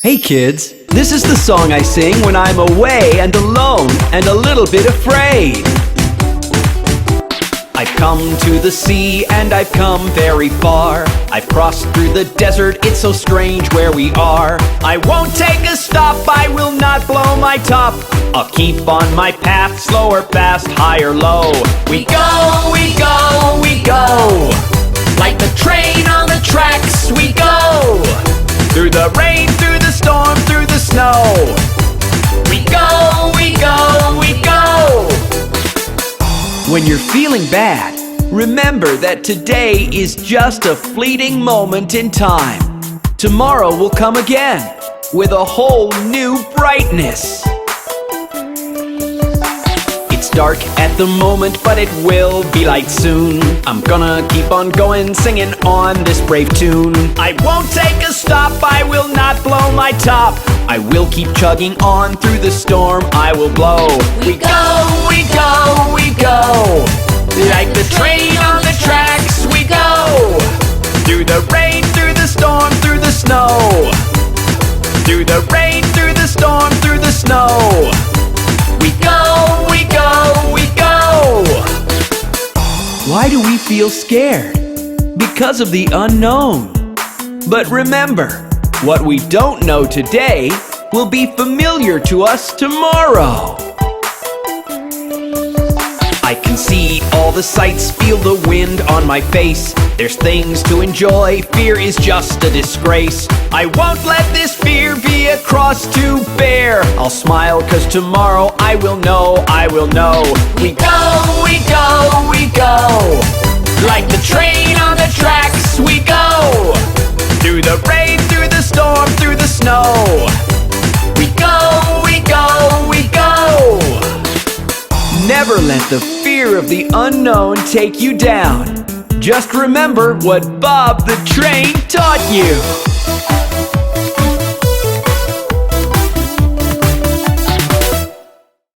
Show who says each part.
Speaker 1: Hey kids, this is the song I sing when I'm away and alone and a little bit afraid. I've come to the sea and I've come very far. I've crossed through the desert, it's so strange where we are. I won't take a stop, I will not blow my top. I'll keep on my path, slow or fast, high or low. We go, we go, we go. Like the train on the tracks, we go. Through the rain, through the storm, through the snow. We go, we go, we go. When you're feeling bad, remember that today is just a fleeting moment in time. Tomorrow will come again with a whole new brightness. It's dark at the moment, but it will be light soon. I'm gonna keep on going, singing on this brave tune. I won't take a stop, I will not blow my top. I will keep chugging on through the storm, I will blow. We go, we go, we go. Like the train on the tracks, we go. Through the rain, through the storm, through the snow. Through the rain, through the storm, through the snow. We go, we go, we go. Why do we feel scared? Because of the unknown. But remember, what we don't know today will be familiar to us tomorrow. I can see all the sights, feel the wind on my face. There's things to enjoy, fear is just a disgrace. I won't let this fear be a cross to bear. I'll smile 'cause tomorrow I will know, I will know. We go, we go, we go. Like the train on the tracks, we go. Through the rain, through the storm, through the snow. We go, we go, we go. Never let the fear of the unknown take you down. Just remember what Bob the Train taught you.